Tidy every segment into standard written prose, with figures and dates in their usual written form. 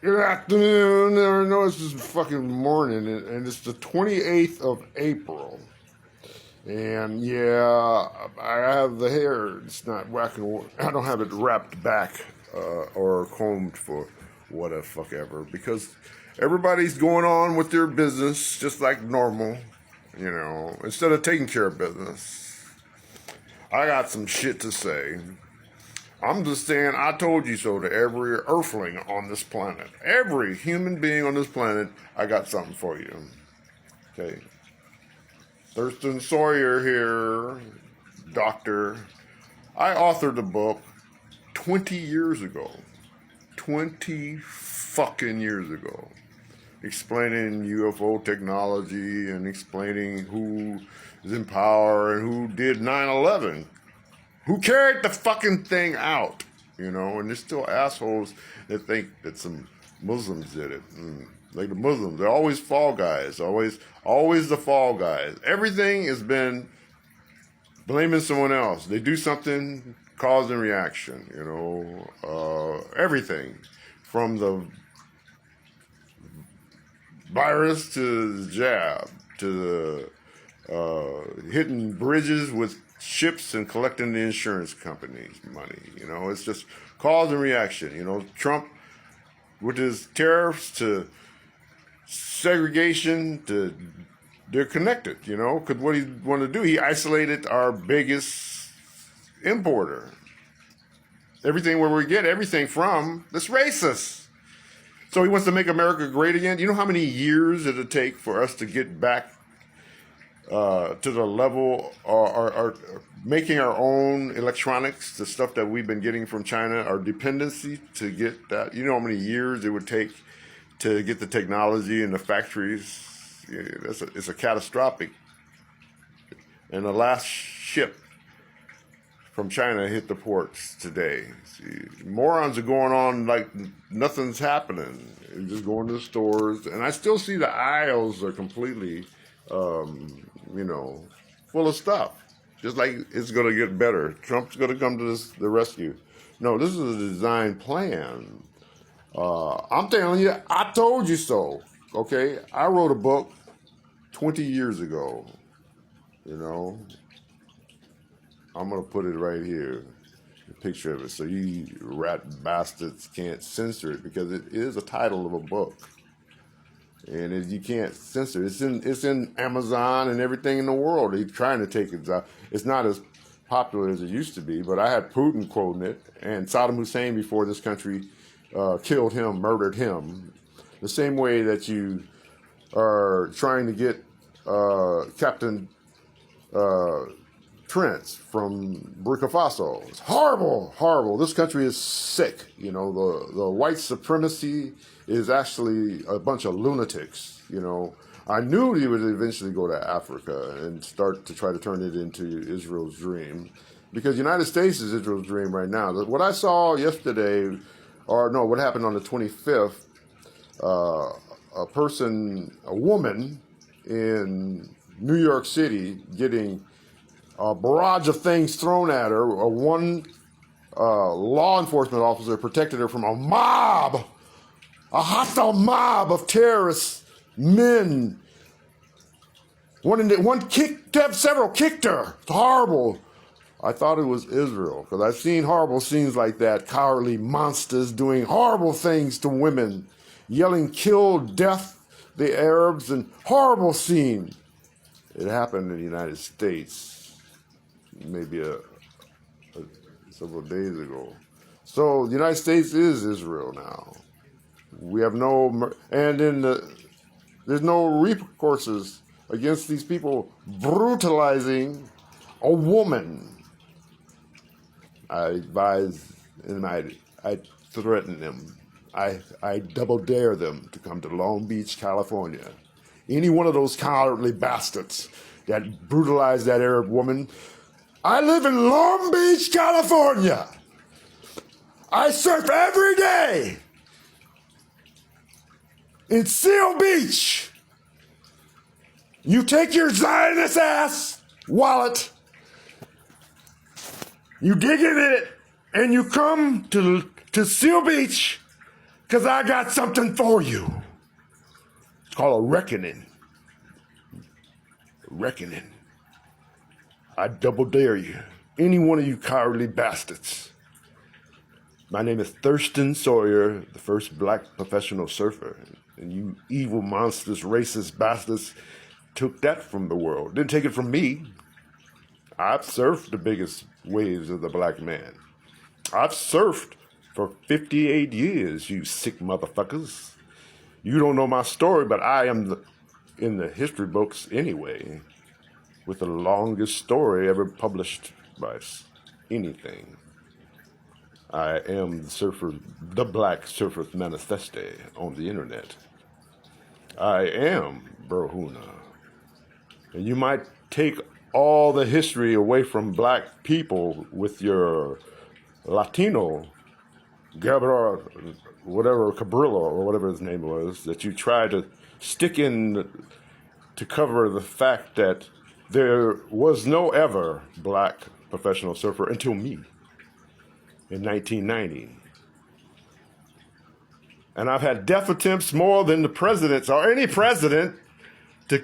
Good afternoon. I know it's just fucking morning, and it's the 28th of April. And yeah, I have the hair. It's not whacking. I don't have it wrapped back or combed for whatever fuck ever, because everybody's going on with their business just like normal, you know, instead of taking care of business. I got some shit to say. I'm just saying I told you so to every earthling on this planet. Every human being on this planet, I got something for you. Okay. Thurston Sawyer here, doctor. I authored a book 20 years ago. 20 fucking years ago. Explaining UFO technology and explaining who is in power and who did 9/11. Who carried the fucking thing out, you know? And there's still assholes that think that some Muslims did it. Like the Muslims, they're always fall guys, always the fall guys. Everything has been blaming someone else. They do something, cause and reaction, you know? Everything from the virus to the jab to the hitting bridges with ships and collecting the insurance companies' money. You know, it's just cause and reaction. You know, Trump with his tariffs to segregation to they're connected, you know, because what he wanted to do, he isolated our biggest importer. Everything where we get everything from, that's racist. So he wants to make America great again. You know how many years it'll take for us to get back to the level or making our own electronics, the stuff that we've been getting from China, our dependency to get that. You know how many years it would take to get the technology in the factories? It's a catastrophic. And the last ship from China hit the ports today. See, morons are going on like nothing's happening. They're just going to the stores, and I still see the aisles are completely you know, full of stuff. Just like it's going to get better. Trump's going to come to the rescue. No, this is a design plan. I'm telling you, I told you so. Okay? I wrote a book 20 years ago. You know? I'm going to put it right here. A picture of it. So you rat bastards can't censor it, because it is a title of a book. And you can't censor it. It's in Amazon and everything in the world. He's trying to take it out. It's not as popular as it used to be, but I had Putin quoting it, and Saddam Hussein before this country killed him, murdered him. The same way that you are trying to get Captain Trent from Burkina Faso. It's horrible, horrible. This country is sick. You know, the white supremacy is actually a bunch of lunatics, you know. I knew he would eventually go to Africa and start to try to turn it into Israel's dream, because the United States is Israel's dream right now. What I saw yesterday, or no, what happened on the 25th, a woman in New York City getting a barrage of things thrown at her. One law enforcement officer protected her from a mob, a hostile mob of terrorist men. One kicked, several kicked her. It's horrible. I thought it was Israel, because I've seen horrible scenes like that. Cowardly monsters doing horrible things to women, yelling, "Kill, death, the Arabs," and horrible scene. It happened in the United States, maybe several days ago. So the United States is Israel now. We have and then there's no recourses against these people brutalizing a woman. I advise and I threaten them. I double dare them to come to Long Beach, California. Any one of those cowardly bastards that brutalized that Arab woman. I live in Long Beach, California. I surf every day in Seal Beach. You take your Zionist ass wallet, you dig in it, and you come to Seal Beach Because I got something for you. It's called a reckoning. Reckoning. I double dare you. Any one of you cowardly bastards. My name is Thurston Sawyer, the first black professional surfer. And you evil, monstrous, racist bastards took that from the world. Didn't take it from me. I've surfed the biggest waves of the black man. I've surfed for 58 years, you sick motherfuckers. You don't know my story, but I am in the history books anyway, with the longest story ever published by anything. I am the Black Surfer's Manifeste on the internet. I am Berhuna. And you might take all the history away from black people with your Latino, Gabriel, whatever, Cabrillo, or whatever his name was, that you try to stick in to cover the fact that there was no ever black professional surfer until me in 1990. And I've had death attempts more than the presidents or any president to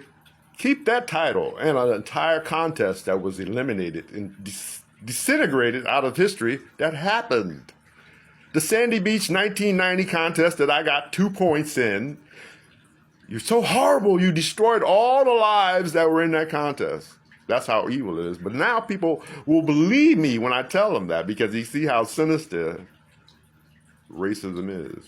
keep that title, and an entire contest that was eliminated and disintegrated out of history that happened. The Sandy Beach 1990 contest that I got 2 points in. You're so horrible, you destroyed all the lives that were in that contest. That's how evil it is. But now people will believe me when I tell them that, because you see how sinister racism is.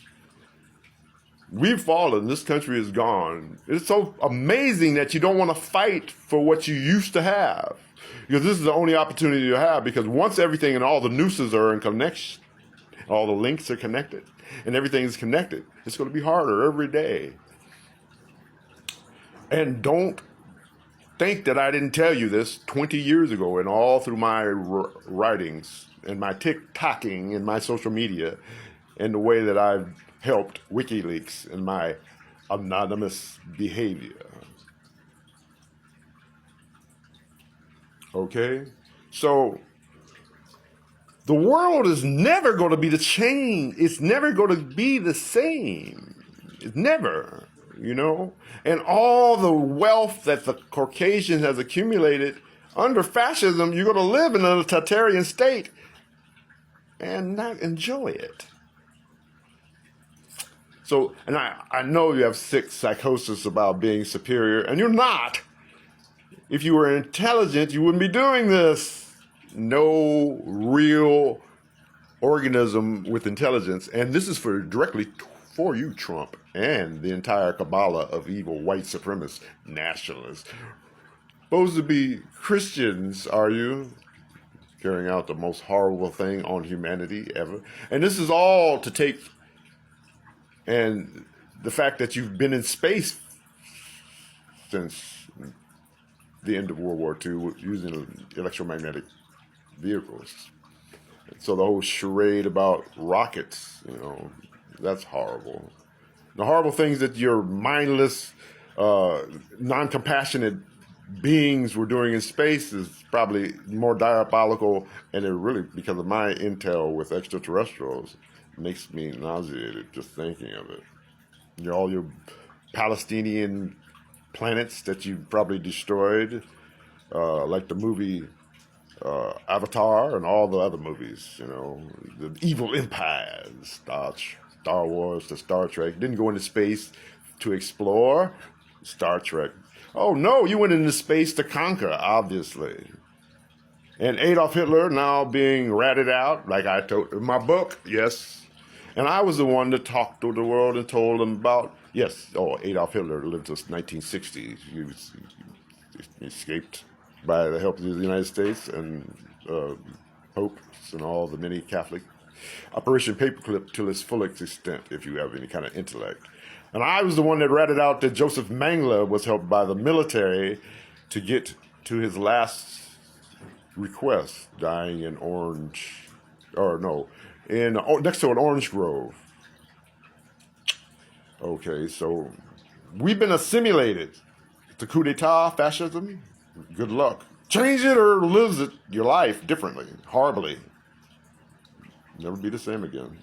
We've fallen. This country is gone. It's so amazing that you don't want to fight for what you used to have, because this is the only opportunity you have, because once everything and all the nooses are in connection, all the links are connected, and everything is connected, it's going to be harder every day. And don't think that I didn't tell you this 20 years ago and all through my writings and my TikToking and my social media and the way that I've helped WikiLeaks in my anonymous behavior. Okay? So the world is never going to be the same. It's never going to be the same. It's never, you know? And all the wealth that the Caucasian has accumulated under fascism, you're going to live in a totalitarian state and not enjoy it. So, and I know you have sick psychosis about being superior, and you're not. If you were intelligent, you wouldn't be doing this. No real organism with intelligence, and this is directly for you, Trump, and the entire cabala of evil white supremacists, nationalists. Supposed to be Christians, are you? Carrying out the most horrible thing on humanity ever. And this is all to take, and the fact that you've been in space since the end of World War II using electromagnetic vehicles. So the whole charade about rockets, you know, that's horrible. The horrible things that your mindless, non-compassionate beings were doing in space is probably more diabolical, and it really, because of my intel with extraterrestrials, makes me nauseated just thinking of it. All your Palestinian planets that you probably destroyed, like the movie Avatar and all the other movies, you know, the evil empires, Star Wars to Star Trek, didn't go into space to explore. Star Trek, oh no, you went into space to conquer, obviously. And Adolf Hitler now being ratted out, like I told in my book, yes. And I was the one that talked to the world and told them about, yes, Adolf Hitler lived to 1960s. He escaped by the help of the United States and popes and all the many Catholic. Operation Paperclip to its fullest extent, if you have any kind of intellect. And I was the one that ratted out that Joseph Mengele was helped by the military to get to his last request, dying in next to an orange grove. Okay, so we've been assimilated to coup d'etat, fascism. Good luck. Change it or live your life differently, horribly. Never be the same again.